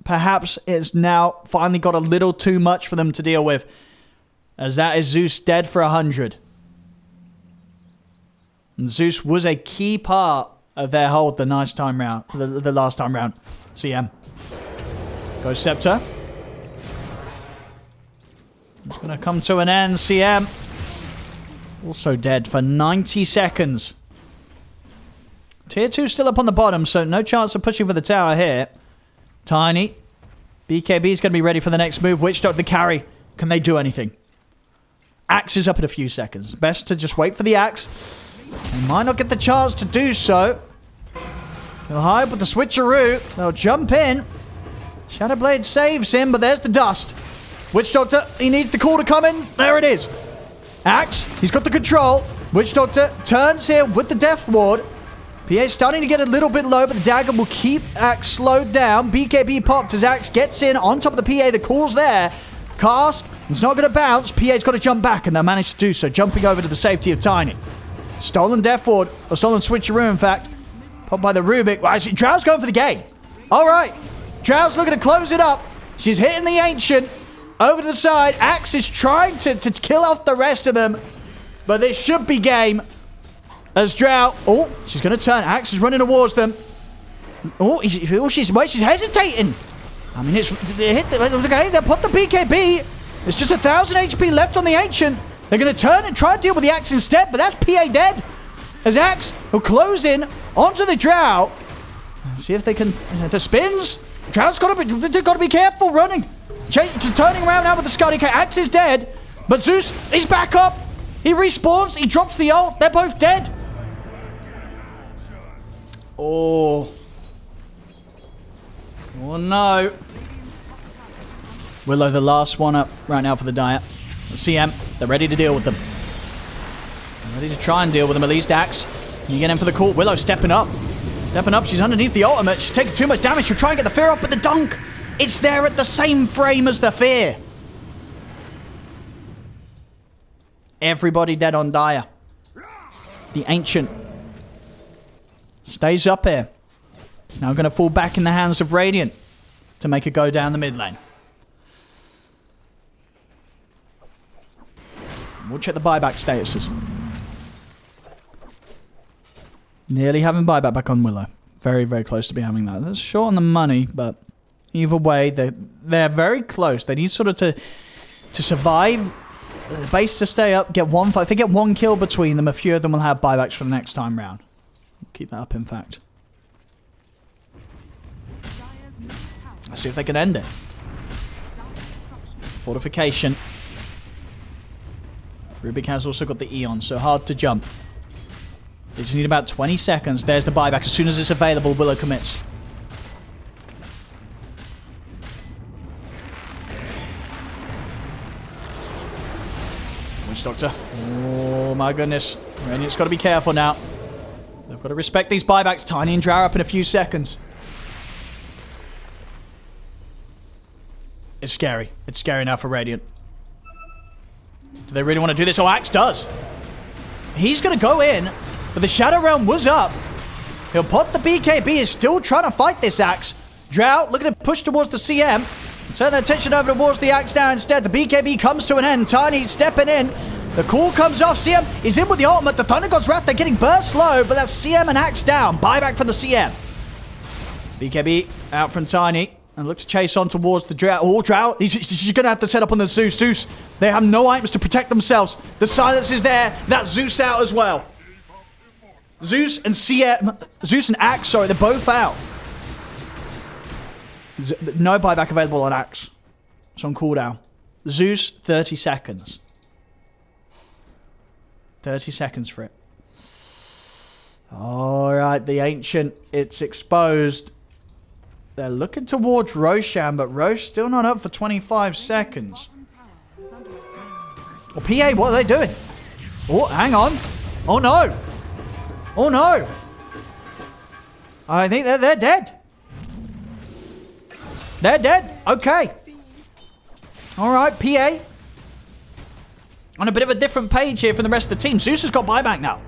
perhaps it's now finally got a little too much for them to deal with. As that is Zeus dead for 100. And Zeus was a key part of their hold the last time round. CM. Goes Scepter. It's going to come to an end. CM. Also dead for 90 seconds. Tier 2 still up on the bottom, so no chance of pushing for the tower here. Tiny. BKB is going to be ready for the next move. Witch Doctor the carry. Can they do anything? Axe is up in a few seconds. Best to just wait for the Axe. They might not get the chance to do so. They'll hide with the switcheroo. They'll jump in. Shadowblade saves him, but there's the dust. Witch Doctor, he needs the call to come in. There it is. Axe, he's got the control. Witch Doctor turns here with the Death Ward. PA starting to get a little bit low, but the dagger will keep Axe slowed down. BKB popped as Axe gets in on top of the PA. The call's there. Cast, it's not going to bounce. PA's got to jump back, and they'll manage to do so, jumping over to the safety of Tiny. Stolen Death Ward, or stolen Switcheroo, in fact. Popped by the Rubik. Well, actually, Drow's going for the game. All right. Drow's looking to close it up. She's hitting the Ancient. Over to the side. Axe is trying to kill off the rest of them. But this should be game. As Drow... Oh, she's going to turn. Axe is running towards them. Oh, she's hesitating. I mean, it was okay. They put the BKB. There's just 1,000 HP left on the Ancient. They're going to turn and try and deal with the Axe instead. But that's PA dead. As Axe will close in onto the Drow. See if they can... The spins. Drow's got to be careful running. Turning around now with the Scotty K. Axe is dead. But Zeus is back up. He respawns. He drops the ult. They're both dead. Oh. Oh no. Willow the last one up right now for the Diet. The CM. They're ready to deal with them. They're ready to try and deal with them. At least Axe. You get in for the call. Willow stepping up. Stepping up. She's underneath the ultimate. She's taking too much damage. She'll try and get the fear up, but the dunk. It's there at the same frame as the fear. Everybody dead on Dire. The Ancient stays up here. It's now going to fall back in the hands of Radiant to make it go down the mid lane. We'll check the buyback statuses. Nearly having buyback back on Willow. Very, very close to be having that. That's short on the money, but either way, they're very close. They need sort of to survive, the base to stay up, get one fight. If they get one kill between them, a few of them will have buybacks for the next time round. Keep that up, in fact. Let's see if they can end it. Fortification. Rubik has also got the Eon, so hard to jump. They just need about 20 seconds. There's the buyback. As soon as it's available, Willow commits. Witch Doctor. Oh my goodness. Radiant's got to be careful now. They've got to respect these buybacks. Tiny and Drow up in a few seconds. It's scary. It's scary now for Radiant. Do they really want to do this? Oh, Axe does. He's going to go in, but the Shadow Realm was up. He'll put the BKB. Is still trying to fight this Axe. Drow looking to push towards the CM. Turn their attention over towards the Axe now instead. The BKB comes to an end. Tiny stepping in. The call comes off. CM is in with the ultimate. The Thunder God's Wrath. They're getting burst low, but that's CM and Axe down. Buyback for the CM. BKB out from Tiny. And look to chase on towards the Drow. Oh, Drow. She's going to have to set up on the Zeus. Zeus. They have no items to protect themselves. The silence is there. That's Zeus out as well. Zeus and CM. Zeus and Axe, sorry. They're both out. No buyback available on Axe. It's on cooldown. Zeus, 30 seconds. 30 seconds for it. Alright, the Ancient. It's exposed. They're looking towards Roshan, but Rosh still not up for 25 seconds. Well, PA, what are they doing? Oh, hang on. Oh, no. Oh no! I think they're dead. They're dead. Okay. All right, PA. On a bit of a different page here from the rest of the team. Zeus has got buyback now.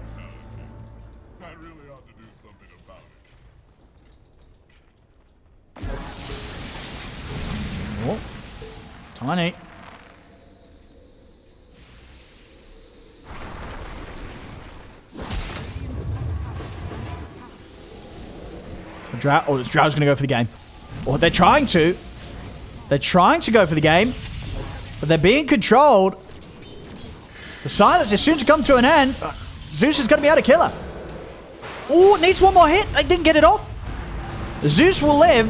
I really ought to do something about it. Oh. Tiny. Oh, Drow's going to go for the game. Or they're trying to. They're trying to go for the game. But they're being controlled. The silence is soon to come to an end. Zeus is going to be able to kill her. Oh, needs one more hit. They didn't get it off. Zeus will live.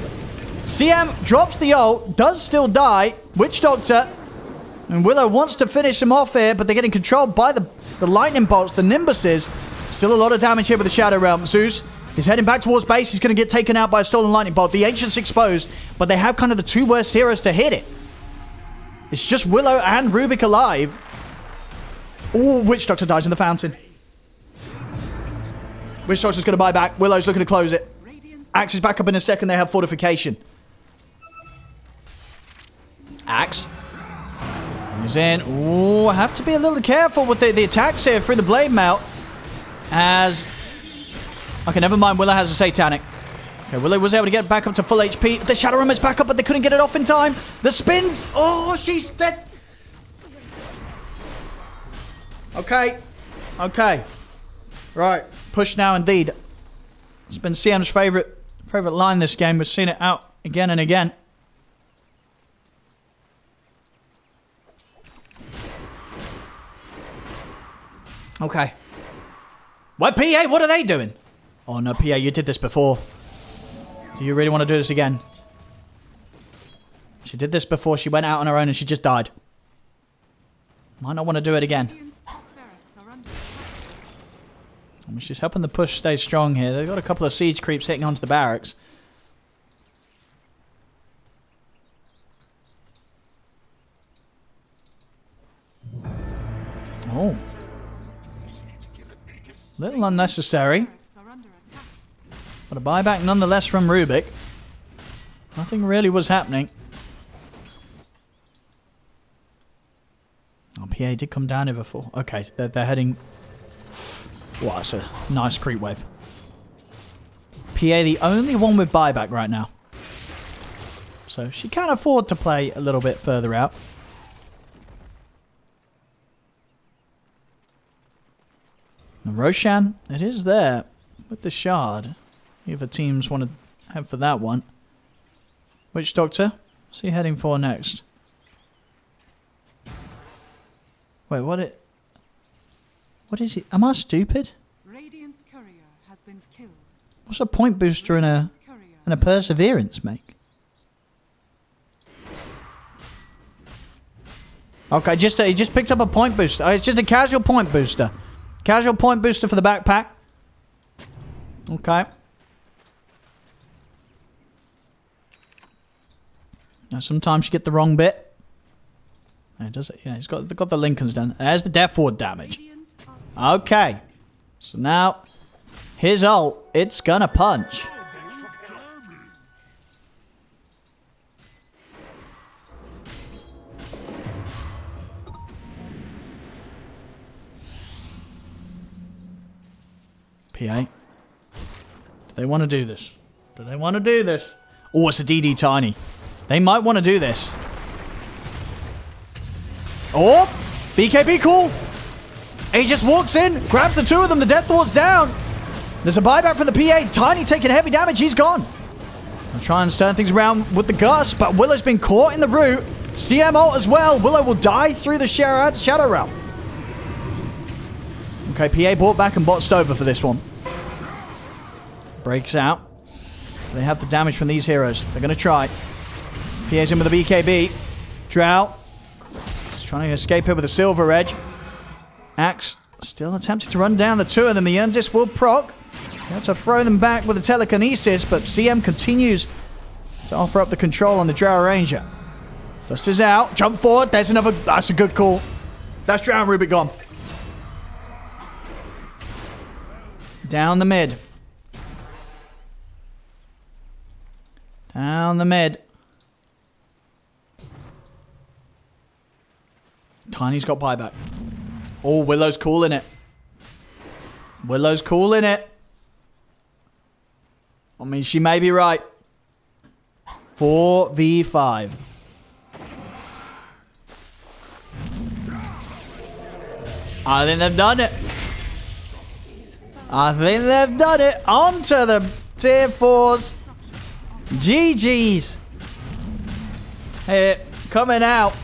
CM drops the ult. Does still die. Witch Doctor. And Willow wants to finish him off here. But they're getting controlled by the lightning bolts. The Nimbuses. Still a lot of damage here with the Shadow Realm. Zeus is heading back towards base. He's going to get taken out by a stolen lightning bolt. The Ancient's exposed, but they have kind of the two worst heroes to hit it. It's just Willow and Rubik alive. Oh, Witch Doctor dies in the fountain. Witch Doctor's going to buy back. Willow's looking to close it. Axe is back up in a second. They have fortification. Axe. He's in. Oh, I have to be a little careful with the attacks here through the blade melt. As... Okay, never mind. Willow has a Satanic. Okay, Willow was able to get back up to full HP. The Shadow Realm is back up, but they couldn't get it off in time. The spins. Oh, she's dead. Okay. Okay. Right. Push now, indeed. It's been CM's favorite line this game. We've seen it out again and again. Okay. What, PA? What are they doing? Oh no, PA, you did this before. Do you really want to do this again? She did this before. She went out on her own and she just died. Might not want to do it again. I mean, she's helping the push stay strong here. They've got a couple of siege creeps hitting onto the barracks. Oh. Little unnecessary. But a buyback nonetheless from Rubik. Nothing really was happening. Oh, PA did come down here before. Okay, so they're heading... Wow, that's a nice creep wave. PA the only one with buyback right now. So she can afford to play a little bit further out. And Roshan, it is there with the shard. If the teams want to head for that one. Witch Doctor? What's he heading for next? Wait, what is he? Am I stupid? Radiant's courier has been killed. What's a point booster and a perseverance make? Okay, he just picked up a point booster. Oh, it's just a casual point booster. Casual point booster for the backpack. Okay. Now sometimes you get the wrong bit. Yeah, does it? Yeah, they've got the Lincolns done. There's the Death Ward damage. Okay. So now, his ult, it's gonna punch. PA. Do they want to do this? Do they want to do this? Oh, it's a DD Tiny. They might want to do this. Oh! BKB cool! He just walks in, grabs the two of them, the Death Ward's down. There's a buyback from the PA. Tiny taking heavy damage, he's gone. I'll try and turn things around with the Gus, but Willow's been caught in the root. CM ult as well. Willow will die through the Shadow Realm. Okay, PA bought back and botched over for this one. Breaks out. They have the damage from these heroes. They're going to try. PA's in with the BKB. Drow. Just trying to escape here with a Silver Edge. Axe still attempting to run down the two of them. The Undis will proc. You have to throw them back with a telekinesis, but CM continues to offer up the control on the Drow Ranger. Dust is out. Jump forward. There's another. That's a good call. That's Drow and Rubik gone. Down the mid. Down the mid. Tiny's got buyback. Oh, Willow's calling it. Willow's calling it. I mean, she may be right. 4v5. I think they've done it. I think they've done it. On to the tier 4s. GG's. Here, coming out.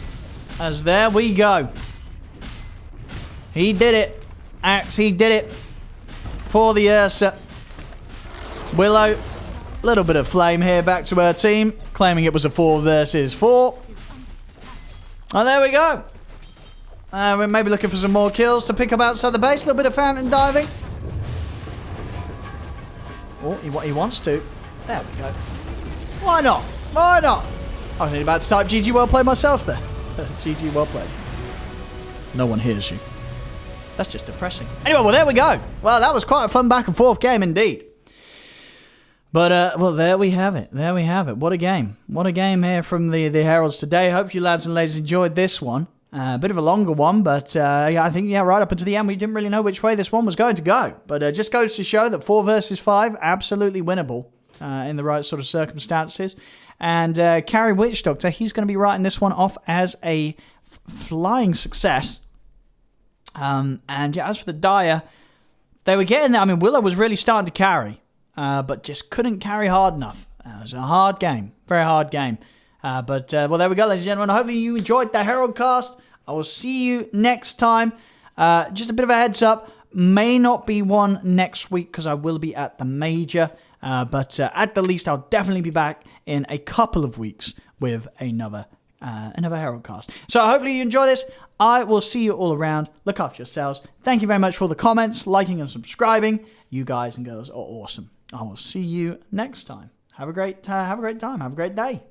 As there we go. He did it. Axe, he did it. For the Ursa. Willow. Little bit of flame here back to her team. Claiming it was a 4 versus 4. And there we go. We're maybe looking for some more kills to pick up outside the base. A little bit of fountain diving. Oh, he wants to. There we go. Why not? Why not? I was about to type GG well played myself there. GG well played. No one hears you. That's just depressing. Anyway, well, there we go. Well, that was quite a fun back and forth game indeed. But, well, there we have it. There we have it. What a game. What a game here from the Heralds today. Hope you lads and ladies enjoyed this one. A bit of a longer one, but yeah, I think, yeah, right up until the end, we didn't really know which way this one was going to go. But it just goes to show that 4 versus 5, absolutely winnable in the right sort of circumstances. And Carry Witch Doctor, he's going to be writing this one off as a flying success. And yeah, as for the Dire, they were getting there. I mean, Willow was really starting to carry, but just couldn't carry hard enough. It was a hard game, very hard game. But, well, there we go, ladies and gentlemen. Hopefully you enjoyed the Herald cast. I will see you next time. Just a bit of a heads up. May not be one next week because I will be at the Major. But at the least, I'll definitely be back in a couple of weeks with another Herald cast. So hopefully you enjoy this. I will see you all around. Look after yourselves. Thank you very much for the comments, liking and subscribing. You guys and girls are awesome. I will see you next time. Have a great time. Have a great day.